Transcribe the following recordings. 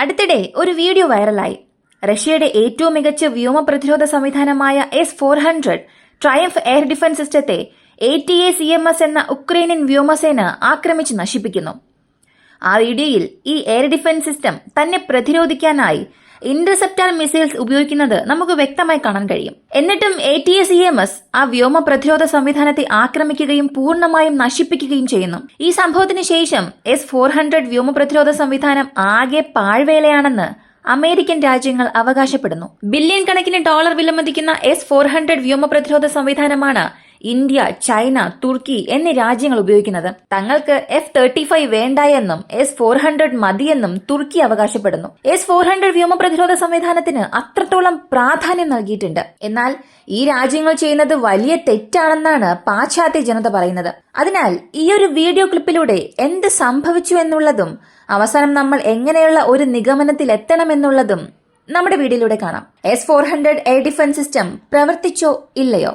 അടുത്തിടെ ഒരു വീഡിയോ വൈറലായി. റഷ്യയുടെ ഏറ്റവും മികച്ച വ്യോമ പ്രതിരോധ സംവിധാനമായ S-400 ട്രയംഫ് എയർ ഡിഫൻസ് സിസ്റ്റത്തെ ATACMS എന്ന ഉക്രൈനിയൻ വ്യോമസേന ആക്രമിച്ച് നശിപ്പിക്കുന്നു. ആ വീഡിയോയിൽ ഈ എയർ ഡിഫൻസ് സിസ്റ്റം തന്നെ പ്രതിരോധിക്കാനായി ഇന്റർസെപ്റ്റർ മിസൈൽസ് ഉപയോഗിക്കുന്നത് നമുക്ക് വ്യക്തമായി കാണാൻ കഴിയും. എന്നിട്ടും ATACMS ആ വ്യോമ പ്രതിരോധ സംവിധാനത്തെ ആക്രമിക്കുകയും പൂർണ്ണമായും നശിപ്പിക്കുകയും ചെയ്യുന്നു. ഈ സംഭവത്തിന് ശേഷം S-400 വ്യോമ പ്രതിരോധ സംവിധാനം ആകെ പാഴ്വേലയാണെന്ന് അമേരിക്കൻ രാജ്യങ്ങൾ അവകാശപ്പെടുന്നു. ബില്യൺ കണക്കിന് ഡോളർ വിലമതിക്കുന്ന S-400 വ്യോമ പ്രതിരോധ സംവിധാനമാണ് ഇന്ത്യ, ചൈന, തുർക്കി എന്നീ രാജ്യങ്ങൾ ഉപയോഗിക്കുന്നത്. തങ്ങൾക്ക് F-35 വേണ്ട എന്നും S-400 മതിയെന്നും തുർക്കി അവകാശപ്പെടുന്നു. S-400 വ്യോമ പ്രതിരോധ സംവിധാനത്തിന് അത്രത്തോളം പ്രാധാന്യം നൽകിയിട്ടുണ്ട്. എന്നാൽ ഈ രാജ്യങ്ങൾ ചെയ്യുന്നത് വലിയ തെറ്റാണെന്നാണ് പാശ്ചാത്യ ജനത പറയുന്നത്. അതിനാൽ ഈ ഒരു വീഡിയോ ക്ലിപ്പിലൂടെ എന്ത് സംഭവിച്ചു എന്നുള്ളതും അവസാനം നമ്മൾ എങ്ങനെയുള്ള ഒരു നിഗമനത്തിൽ എത്തണമെന്നുള്ളതും നമ്മുടെ വീഡിയോയിലൂടെ കാണാം. S-400 എയർ ഡിഫൻസ് സിസ്റ്റം പ്രവർത്തിച്ചോ ഇല്ലയോ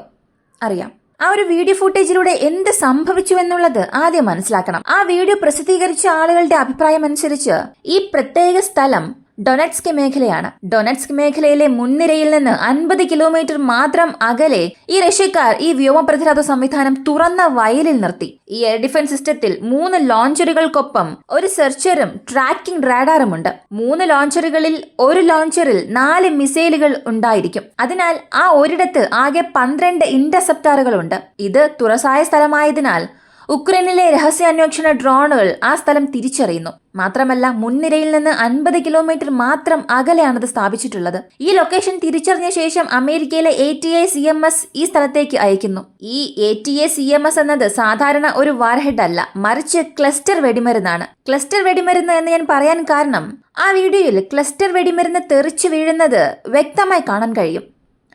അറിയാം. ആ ഒരു വീഡിയോ ഫുട്ടേജിലൂടെ എന്ത് സംഭവിച്ചു എന്നുള്ളത് ആദ്യം മനസ്സിലാക്കണം. ആ വീഡിയോ പ്രസിദ്ധീകരിച്ച ആളുകളുടെ അഭിപ്രായം അനുസരിച്ച് ഈ പ്രത്യേക സ്ഥലം ഡൊനെറ്റ്സ്ക് മേഖലയാണ്. ഡൊനെറ്റ്സ്ക് മേഖലയിലെ മുൻനിരയിൽ നിന്ന് 50 കിലോമീറ്റർ മാത്രം അകലെ ഈ റഷ്യക്കാർ ഈ വ്യോമ പ്രതിരോധ സംവിധാനം തുറന്ന വയലിൽ നിർത്തി. ഈ എയർ ഡിഫൻസ് സിസ്റ്റത്തിൽ 3 ലോഞ്ചറുകൾക്കൊപ്പം ഒരു സെർച്ചറും ട്രാക്കിംഗ് റാഡാറും ഉണ്ട്. 3 ലോഞ്ചറുകളിൽ ഒരു ലോഞ്ചറിൽ 4 മിസൈലുകൾ ഉണ്ടായിരിക്കും. അതിനാൽ ആ ഒരിടത്ത് ആകെ 12 ഇന്റർസെപ്റ്ററുകൾ ഉണ്ട്. ഇത് തുറസായ സ്ഥലമായതിനാൽ ഉക്രൈനിലെ രഹസ്യാന്വേഷണ ഡ്രോണുകൾ ആ സ്ഥലം തിരിച്ചറിയുന്നു. മാത്രമല്ല മുൻനിരയിൽ നിന്ന് 50 കിലോമീറ്റർ മാത്രം അകലെയാണത് സ്ഥാപിച്ചിട്ടുള്ളത്. ഈ ലൊക്കേഷൻ തിരിച്ചറിഞ്ഞ ശേഷം അമേരിക്കയിലെ ATACMS ഈ സ്ഥലത്തേക്ക് അയക്കുന്നു. ഈ ATACMS എന്നത് സാധാരണ ഒരു വാർഹെഡ് അല്ല, മറിച്ച് ക്ലസ്റ്റർ വെടിമരുന്നാണ്. ക്ലസ്റ്റർ വെടിമരുന്ന് എന്ന് ഞാൻ പറയാൻ കാരണം ആ വീഡിയോയിൽ ക്ലസ്റ്റർ വെടിമരുന്ന് തെറിച്ചു വീഴുന്നത് വ്യക്തമായി കാണാൻ കഴിയും.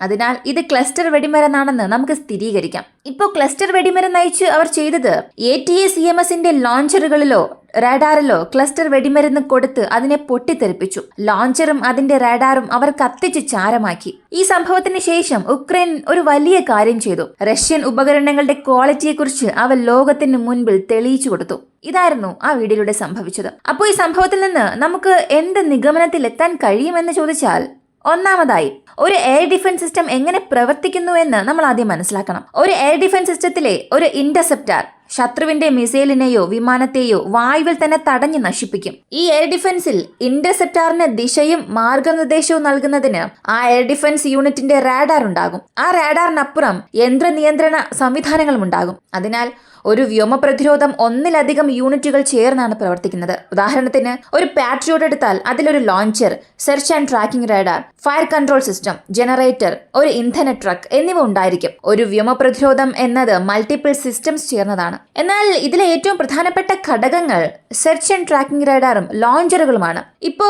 അതിനാൽ ഇത് ക്ലസ്റ്റർ വെടിമരുന്നാണെന്ന് നമുക്ക് സ്ഥിരീകരിക്കാം. ഇപ്പോൾ ക്ലസ്റ്റർ വെടിമരുന്ന് അയച്ച് അവർ ചെയ്തത് ATACMSന്റെ ലോഞ്ചറുകളിലോ റാഡാറിലോ ക്ലസ്റ്റർ വെടിമരുന്ന് കൊടുത്ത് അതിനെ പൊട്ടിത്തെറിപ്പിച്ചു. ലോഞ്ചറും അതിന്റെ റാഡാറും അവർ കത്തിച്ച് ചാരമാക്കി. ഈ സംഭവത്തിന് ശേഷം ഉക്രൈൻ ഒരു വലിയ കാര്യം ചെയ്തു. റഷ്യൻ ഉപകരണങ്ങളുടെ ക്വാളിറ്റിയെക്കുറിച്ച് അവർ ലോകത്തിന് മുൻപിൽ തെളിയിച്ചു കൊടുത്തു. ഇതായിരുന്നു ആ വീഡിയോയിലൂടെ സംഭവിച്ചത്. അപ്പോൾ ഈ സംഭവത്തിൽ നിന്ന് നമുക്ക് എന്ത് നിഗമനത്തിൽ എത്താൻ കഴിയുമെന്ന് ചോദിച്ചാൽ, ഒന്നാമതായി ഒരു എയർ ഡിഫൻസ് സിസ്റ്റം എങ്ങനെ പ്രവർത്തിക്കുന്നു എന്ന് നമ്മൾ ആദ്യം മനസ്സിലാക്കണം. ഒരു എയർ ഡിഫൻസ് സിസ്റ്റത്തിലെ ഒരു ഇന്റർസെപ്റ്റർ ശത്രുവിന്റെ മിസൈലിനെയോ വിമാനത്തെയോ വായുവിൽ തന്നെ തടഞ്ഞു നശിപ്പിക്കും. ഈ എയർ ഡിഫൻസിൽ ഇന്റർസെപ്റ്ററിന് ദിശയും മാർഗനിർദ്ദേശവും നൽകുന്നതിന് ആ എയർ ഡിഫൻസ് യൂണിറ്റിന്റെ റാഡാർ ഉണ്ടാകും. ആ റാഡാറിനപ്പുറം യന്ത്രനിയന്ത്രണ സംവിധാനങ്ങളും ഉണ്ടാകും. അതിനാൽ ഒരു വ്യോമ പ്രതിരോധം ഒന്നിലധികം യൂണിറ്റുകൾ ചേർന്നാണ് പ്രവർത്തിക്കുന്നത്. ഉദാഹരണത്തിന് ഒരു പാട്രിയോട്ട് എടുത്താൽ അതിലൊരു launcher, search and tracking radar, fire control system, generator, ഒരു ഇന്ധന ട്രക്ക് എന്നിവ ഉണ്ടായിരിക്കും. ഒരു വ്യോമ പ്രതിരോധം എന്നത് മൾട്ടിപ്പിൾ സിസ്റ്റംസ് ചേർന്നതാണ്. എന്നാൽ ഇതിലെ ഏറ്റവും പ്രധാനപ്പെട്ട ഘടകങ്ങൾ സെർച്ച് ആൻഡ് ട്രാക്കിംഗ് റാഡാറും ലോഞ്ചറുകളുമാണ്. ഇപ്പോ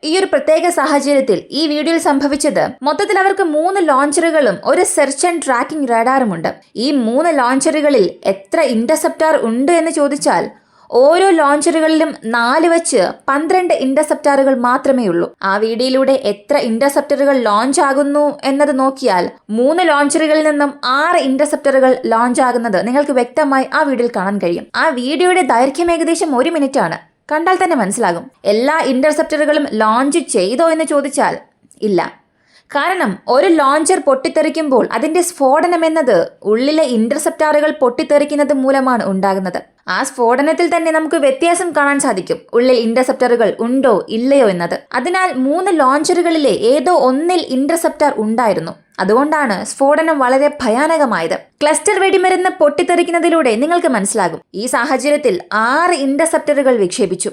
ഈ ഒരു പ്രത്യേക സാഹചര്യത്തിൽ ഈ വീഡിയോയിൽ സംഭവിച്ചത് മൊത്തത്തിൽ അവർക്ക് 3 ലോഞ്ചറുകളും ഒരു സെർച്ച് ആൻഡ് ട്രാക്കിംഗ് റാഡാറും ഉണ്ട്. ഈ 3 ലോഞ്ചറുകളിൽ എത്ര ഇന്റർസെപ്റ്റർ ഉണ്ട് എന്ന് ചോദിച്ചാൽ ഓരോ ലോഞ്ചറുകളിലും 4 വെച്ച് 12 ഇന്റർസെപ്റ്ററുകൾ മാത്രമേ ഉള്ളൂ. ആ വീഡിയോയിലൂടെ എത്ര ഇന്റർസെപ്റ്ററുകൾ ലോഞ്ച് ആകുന്നു എന്നത് നോക്കിയാൽ 3 ലോഞ്ചറുകളിൽ നിന്നും 6 ഇന്റർസെപ്റ്ററുകൾ ലോഞ്ച് ആകുന്നത് നിങ്ങൾക്ക് വ്യക്തമായി ആ വീഡിയോയിൽ കാണാൻ കഴിയും. ആ വീഡിയോയുടെ ദൈർഘ്യം ഏകദേശം 1 മിനിറ്റ് ആണ്. കണ്ടാൽ തന്നെ മനസ്സിലാകും. എല്ലാ ഇന്റർസെപ്റ്ററുകളും ലോഞ്ച് ചെയ്തോ എന്ന് ചോദിച്ചാൽ ഇല്ല. കാരണം ഒരു ലോഞ്ചർ പൊട്ടിത്തെറിക്കുമ്പോൾ അതിന്റെ സ്ഫോടനം എന്നത് ഉള്ളിലെ ഇന്റർസെപ്റ്ററുകൾ പൊട്ടിത്തെറിക്കുന്നത് മൂലമാണ് ഉണ്ടാകുന്നത്. ആ സ്ഫോടനത്തിൽ തന്നെ നമുക്ക് വ്യത്യാസം കാണാൻ സാധിക്കും, ഉള്ളിൽ ഇന്റർസെപ്റ്ററുകൾ ഉണ്ടോ ഇല്ലയോ എന്നത്. അതിനാൽ 3 ലോഞ്ചറുകളിലെ ഏതോ ഒന്നിൽ ഇന്റർസെപ്റ്റർ ഉണ്ടായിരുന്നു. അതുകൊണ്ടാണ് സ്ഫോടനം വളരെ ഭയാനകമായത്. ക്ലസ്റ്റർ വെടിമരുന്ന് പൊട്ടിത്തെറിക്കുന്നതിലൂടെ നിങ്ങൾക്ക് മനസ്സിലാകും. ഈ സാഹചര്യത്തിൽ 6 ഇന്റർസെപ്റ്ററുകൾ വിക്ഷേപിച്ചു.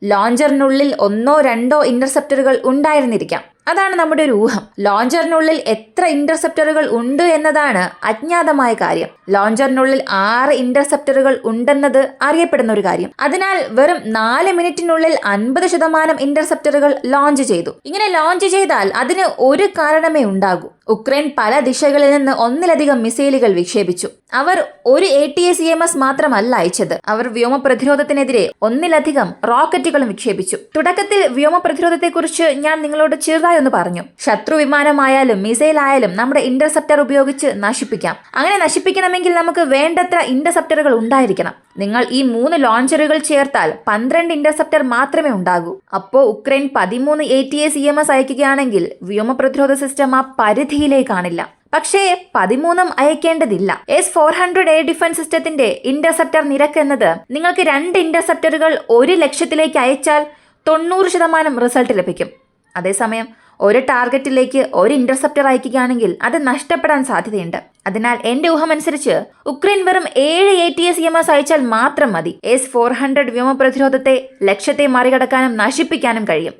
ലോഞ്ചറിനുള്ളിൽ 1-2 ഇന്റർസെപ്റ്ററുകൾ ഉണ്ടായിരുന്നിരിക്കാം. അതാണ് നമ്മുടെ ഒരു ഊഹം. ലോഞ്ചറിനുള്ളിൽ എത്ര ഇന്റർസെപ്റ്ററുകൾ ഉണ്ട് എന്നതാണ് അജ്ഞാതമായ കാര്യം. ലോഞ്ചറിനുള്ളിൽ 6 ഇന്റർസെപ്റ്ററുകൾ ഉണ്ടെന്നത് അറിയപ്പെടുന്ന ഒരു കാര്യം. അതിനാൽ വെറും 4 മിനിറ്റിനുള്ളിൽ 50% ഇന്റർസെപ്റ്ററുകൾ ലോഞ്ച് ചെയ്തു. ഇങ്ങനെ ലോഞ്ച് ചെയ്താൽ അതിന് ഒരു കാരണമേ ഉണ്ടാകൂ. ഉക്രൈൻ പല ദിശകളിൽ നിന്ന് ഒന്നിലധികം മിസൈലുകൾ വിക്ഷേപിച്ചു. അവർ ഒരു ATACMS മാത്രമല്ല അയച്ചത്. അവർ വ്യോമ പ്രതിരോധത്തിനെതിരെ ഒന്നിലധികം റോക്കറ്റുകളും വിക്ഷേപിച്ചു. തുടക്കത്തിൽ വ്യോമ പ്രതിരോധത്തെക്കുറിച്ച് ഞാൻ നിങ്ങളോട് ചെറുതായി ഒന്ന് പറഞ്ഞു. ശത്രു വിമാനമായാലും മിസൈൽ ആയാലും നമ്മുടെ ഇന്റർസെപ്റ്റർ ഉപയോഗിച്ച് നശിപ്പിക്കാം. അങ്ങനെ നശിപ്പിക്കണമെങ്കിൽ നമുക്ക് വേണ്ടത്ര ഇന്റർസെപ്റ്ററുകൾ ഉണ്ടായിരിക്കണം. നിങ്ങൾ ഈ 3 ലോഞ്ചറുകൾ ചേർത്താൽ 12 ഇന്റർസെപ്റ്റർ മാത്രമേ ഉണ്ടാകൂ. അപ്പോൾ ഉക്രൈൻ 13 ATACMS അയക്കുകയാണെങ്കിൽ വ്യോമ പ്രതിരോധ സിസ്റ്റം ആ പരിധിയിലേക്ക് കാണില്ല. പക്ഷേ 13 അയക്കേണ്ടതില്ല. S-400 എയർ ഡിഫൻസ് സിസ്റ്റത്തിന്റെ ഇന്റർസെപ്റ്റർ നിരക്ക് എന്നത് നിങ്ങൾക്ക് 2 ഇന്റർസെപ്റ്ററുകൾ 1 ലക്ഷ്യത്തിലേക്ക് അയച്ചാൽ 90% റിസൾട്ട് ലഭിക്കും. അതേസമയം ഒരു ടാർഗറ്റിലേക്ക് ഒരു ഇന്റർസെപ്റ്റർ അയക്കുകയാണെങ്കിൽ അത് നഷ്ടപ്പെടാൻ സാധ്യതയുണ്ട്. അതിനാൽ എന്റെ ഊഹമനുസരിച്ച് ഉക്രൈൻ വെറും 7 ATACMS അയച്ചാൽ മാത്രം മതി. S-400 വ്യോമ പ്രതിരോധത്തെ ലക്ഷ്യത്തെ മറികടക്കാനും നശിപ്പിക്കാനും കഴിയും.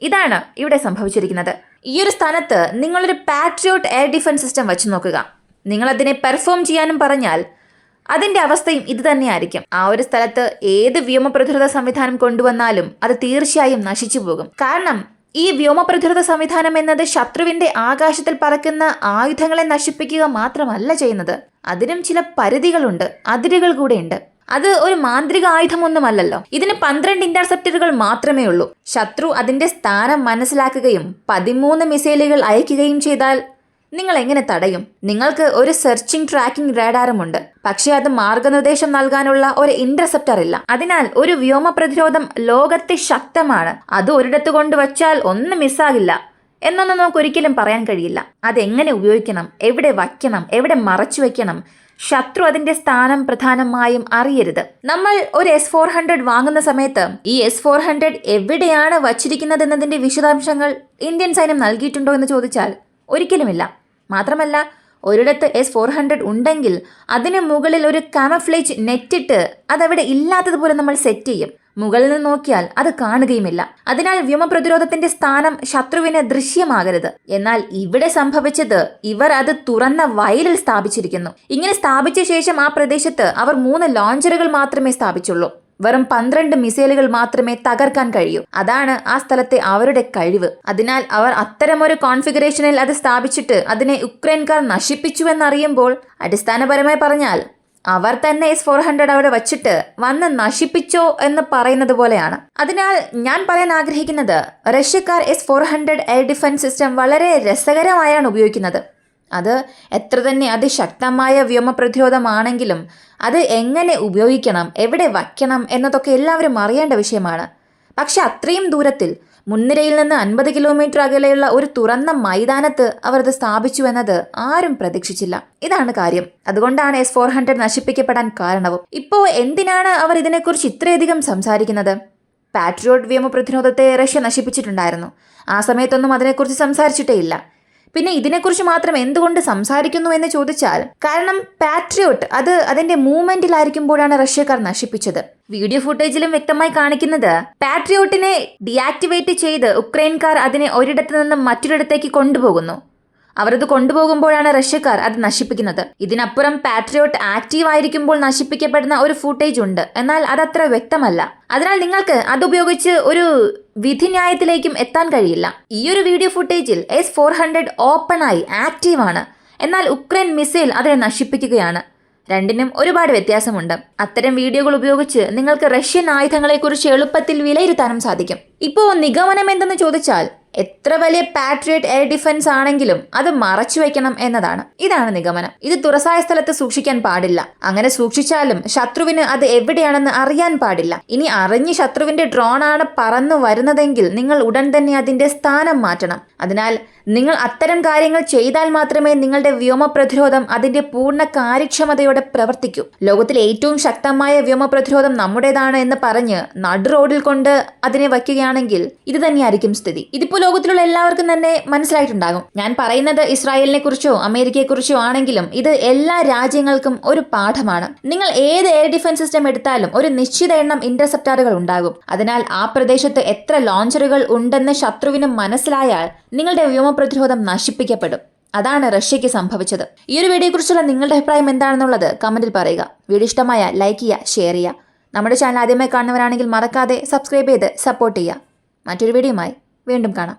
ഇതാണ് ഇവിടെ സംഭവിച്ചിരിക്കുന്നത്. ഈ ഒരു സ്ഥാനത്ത് നിങ്ങളൊരു പാട്രിയോട്ട് എയർ ഡിഫൻസ് സിസ്റ്റം വെച്ച് നോക്കുക. നിങ്ങൾ അതിനെ പെർഫോം ചെയ്യാനും പറഞ്ഞാൽ അതിന്റെ അവസ്ഥയും ഇത് തന്നെയായിരിക്കും. ആ ഒരു സ്ഥലത്ത് ഏത് വ്യോമ പ്രതിരോധ സംവിധാനം കൊണ്ടുവന്നാലും അത് തീർച്ചയായും നശിച്ചു പോകും. കാരണം ഈ വ്യോമ പ്രതിരോധ സംവിധാനം എന്നത് ശത്രുവിന്റെ ആകാശത്തിൽ പറക്കുന്ന ആയുധങ്ങളെ നശിപ്പിക്കുക മാത്രമല്ല ചെയ്യുന്നത്. അതിനും ചില പരിധികളുണ്ട്, അതിരുകൾ കൂടെയുണ്ട്. അത് ഒരു മാന്ത്രിക ആയുധമൊന്നുമല്ലല്ലോ. ഇതിന് 12 ഇന്റർസെപ്റ്ററുകൾ മാത്രമേ ഉള്ളൂ. ശത്രു അതിന്റെ സ്ഥാനം മനസ്സിലാക്കുകയും 13 മിസൈലുകൾ അയക്കുകയും ചെയ്താൽ നിങ്ങൾ എങ്ങനെ തടയും? നിങ്ങൾക്ക് ഒരു സെർച്ചിങ് ട്രാക്കിംഗ് റേഡാറുമുണ്ട്, പക്ഷേ അത് മാർഗനിർദ്ദേശം നൽകാനുള്ള ഒരു ഇന്റർസെപ്റ്റർ ഇല്ല. അതിനാൽ ഒരു വ്യോമ പ്രതിരോധം ലോകത്തെ ശക്തമാണ്. അത് ഒരിടത്ത് കൊണ്ടുവച്ചാൽ ഒന്നും മിസ്സാകില്ല എന്നൊന്നും നമുക്ക് ഒരിക്കലും പറയാൻ കഴിയില്ല. അതെങ്ങനെ ഉപയോഗിക്കണം, എവിടെ വയ്ക്കണം, എവിടെ മറച്ചു വയ്ക്കണം, ശത്രു അതിന്റെ സ്ഥാനം പ്രധാനമായും അറിയരുത്. നമ്മൾ ഒരു S-400 വാങ്ങുന്ന സമയത്ത് ഈ S-400 എവിടെയാണ് വച്ചിരിക്കുന്നത് എന്നതിന്റെ വിശദാംശങ്ങൾ ഇന്ത്യൻ സൈന്യം നൽകിയിട്ടുണ്ടോ എന്ന് ചോദിച്ചാൽ ഒരിക്കലുമില്ല. മാത്രമല്ല, ഒരിടത്ത് S-400 ഉണ്ടെങ്കിൽ അതിന് മുകളിൽ ഒരു കാമഫ്ലേജ് നെറ്റിട്ട് അതവിടെ ഇല്ലാത്തതുപോലെ നമ്മൾ സെറ്റ് ചെയ്യും. മുകളിൽ നിന്ന് നോക്കിയാൽ അത് കാണുകയുമില്ല. അതിനാൽ വ്യോമ പ്രതിരോധത്തിന്റെ സ്ഥാനം ശത്രുവിന് ദൃശ്യമാകരുത്. എന്നാൽ ഇവിടെ സംഭവിച്ചത് ഇവർ അത് തുറന്ന വയലിൽ സ്ഥാപിച്ചിരിക്കുന്നു. ഇങ്ങനെ സ്ഥാപിച്ച ശേഷം ആ പ്രദേശത്ത് അവർ 3 ലോഞ്ചറുകൾ മാത്രമേ സ്ഥാപിച്ചുള്ളൂ. വെറും 12 മിസൈലുകൾ മാത്രമേ തകർക്കാൻ കഴിയൂ. അതാണ് ആ സ്ഥലത്തെ അവരുടെ കഴിവ്. അതിനാൽ അവർ അത്തരമൊരു കോൺഫിഗറേഷനിൽ അത് സ്ഥാപിച്ചിട്ട് അതിനെ ഉക്രൈൻകാർ നശിപ്പിച്ചു എന്നറിയുമ്പോൾ അടിസ്ഥാനപരമായി പറഞ്ഞാൽ അവർ തന്നെ S-400 അവിടെ വച്ചിട്ട് വന്ന് നശിപ്പിച്ചോ എന്ന് പറയുന്നത് പോലെയാണ്. അതിനാൽ ഞാൻ പറയാൻ ആഗ്രഹിക്കുന്നത്, റഷ്യക്കാർ S-400 എയർ ഡിഫൻസ് സിസ്റ്റം വളരെ രസകരമായാണ് ഉപയോഗിക്കുന്നത്. അത് എത്ര തന്നെ അതിശക്തമായ വ്യോമ പ്രതിരോധമാണെങ്കിലും അത് എങ്ങനെ ഉപയോഗിക്കണം, എവിടെ വയ്ക്കണം എന്നതൊക്കെ എല്ലാവരും അറിയേണ്ട വിഷയമാണ്. പക്ഷെ അത്രയും ദൂരത്തിൽ മുൻനിരയിൽ നിന്ന് 50 കിലോമീറ്റർ അകലെയുള്ള ഒരു തുറന്ന മൈതാനത്ത് അവർ അത് സ്ഥാപിച്ചു എന്നത് ആരും പ്രതീക്ഷിച്ചില്ല. ഇതാണ് കാര്യം. അതുകൊണ്ടാണ് S-400 നശിപ്പിക്കപ്പെടാൻ കാരണവും. ഇപ്പോൾ എന്തിനാണ് അവർ ഇതിനെക്കുറിച്ച് ഇത്രയധികം സംസാരിക്കുന്നത്? പാട്രിയോട്ട് വ്യോമ പ്രതിരോധത്തെ റഷ്യ നശിപ്പിച്ചിട്ടുണ്ടായിരുന്നു. ആ സമയത്തൊന്നും അതിനെക്കുറിച്ച് സംസാരിച്ചിട്ടേ ഇല്ല. പിന്നെ ഇതിനെക്കുറിച്ച് മാത്രം എന്തുകൊണ്ട് സംസാരിക്കുന്നു എന്ന് ചോദിച്ചാൽ, കാരണം പാട്രിയോട്ട് അത് അതിന്റെ മൂവ്മെന്റിലായിരിക്കുമ്പോഴാണ് റഷ്യക്കാർ നശിപ്പിച്ചത്. വീഡിയോ ഫുട്ടേജിലും വ്യക്തമായി കാണിക്കുന്നത് പാട്രിയോട്ടിനെ ഡീആക്ടിവേറ്റ് ചെയ്ത് ഉക്രൈൻകാർ അതിനെ ഒരിടത്ത് നിന്നും മറ്റൊരിടത്തേക്ക് കൊണ്ടുപോകുന്നു. അവരത് കൊണ്ടുപോകുമ്പോഴാണ് റഷ്യക്കാർ അത് നശിപ്പിക്കുന്നത്. ഇതിനപ്പുറം പാട്രിയോട്ട് ആക്റ്റീവ് ആയിരിക്കുമ്പോൾ നശിപ്പിക്കപ്പെടുന്ന ഒരു ഫുട്ടേജ് ഉണ്ട്, എന്നാൽ അതത്ര വ്യക്തമല്ല. അതിനാൽ നിങ്ങൾക്ക് അതുപയോഗിച്ച് ഒരു വിധിന്യായത്തിലേക്കും എത്താൻ കഴിയില്ല. ഈ ഒരു വീഡിയോ ഫുട്ടേജിൽ S-400 ഓപ്പണായി ആക്റ്റീവാണ്, എന്നാൽ ഉക്രൈൻ മിസൈൽ അതിനെ നശിപ്പിക്കുകയാണ്. രണ്ടിനും ഒരുപാട് വ്യത്യാസമുണ്ട്. അത്തരം വീഡിയോകൾ ഉപയോഗിച്ച് നിങ്ങൾക്ക് റഷ്യൻ ആയുധങ്ങളെക്കുറിച്ച് എളുപ്പത്തിൽ വിലയിരുത്താനും സാധിക്കും. ഇപ്പോൾ നിഗമനം എന്തെന്ന് ചോദിച്ചാൽ, എത്ര വലിയ പാട്രിയോട്ട് എയർ ഡിഫൻസ് ആണെങ്കിലും അത് മറച്ചു വയ്ക്കണം എന്നതാണ്. ഇതാണ് നിഗമനം. ഇത് തുറസായ സ്ഥലത്ത് സൂക്ഷിക്കാൻ പാടില്ല. അങ്ങനെ സൂക്ഷിച്ചാലും ശത്രുവിന് അത് എവിടെയാണെന്ന് അറിയാൻ പാടില്ല. ഇനി അറിഞ്ഞ് ശത്രുവിന്റെ ഡ്രോണാണ് പറന്നു വരുന്നതെങ്കിൽ നിങ്ങൾ ഉടൻ തന്നെ അതിന്റെ സ്ഥാനം മാറ്റണം. അതിനാൽ നിങ്ങൾ അത്തരം കാര്യങ്ങൾ ചെയ്താൽ മാത്രമേ നിങ്ങളുടെ വ്യോമ പ്രതിരോധം അതിന്റെ പൂർണ്ണ കാര്യക്ഷമതയോടെ പ്രവർത്തിക്കൂ. ലോകത്തിലെ ഏറ്റവും ശക്തമായ വ്യോമ പ്രതിരോധം നമ്മുടേതാണ് എന്ന് പറഞ്ഞ് നടു റോഡിൽ കൊണ്ട് അതിനെ വയ്ക്കുകയാണെങ്കിൽ ഇത് തന്നെയായിരിക്കും സ്ഥിതി. ഇതിപ്പോൾ ലോകത്തിലുള്ള എല്ലാവർക്കും തന്നെ മനസ്സിലായിട്ടുണ്ടാകും. ഞാൻ പറയുന്നത് ഇസ്രായേലിനെ കുറിച്ചോ അമേരിക്കയെ കുറിച്ചോ ആണെങ്കിലും ഇത് എല്ലാ രാജ്യങ്ങൾക്കും ഒരു പാഠമാണ്. നിങ്ങൾ ഏത് എയർ ഡിഫൻസ് സിസ്റ്റം എടുത്താലും ഒരു നിശ്ചിത എണ്ണം ഇന്റർസെപ്റ്ററുകൾ ഉണ്ടാകും. അതിനാൽ ആ പ്രദേശത്ത് എത്ര ലോഞ്ചറുകൾ ഉണ്ടെന്ന് ശത്രുവിന് മനസ്സിലായാൽ നിങ്ങളുടെ വ്യോമ പ്രതിരോധം നശിപ്പിക്കപ്പെടും. അതാണ് റഷ്യയ്ക്ക് സംഭവിച്ചത്. ഈ ഒരു വീഡിയോയെക്കുറിച്ചുള്ള നിങ്ങളുടെ അഭിപ്രായം എന്താണെന്നുള്ളത് കമന്റിൽ പറയുക. വീഡിയോ ഇഷ്ടമായ ലൈക്ക് ചെയ്യുക, ഷെയർ ചെയ്യുക. നമ്മുടെ ചാനൽ ആദ്യമായി കാണുന്നവരാണെങ്കിൽ മറക്കാതെ സബ്സ്ക്രൈബ് ചെയ്ത് സപ്പോർട്ട് ചെയ്യുക. മറ്റൊരു വീഡിയോയുമായി വീണ്ടും കാണാം.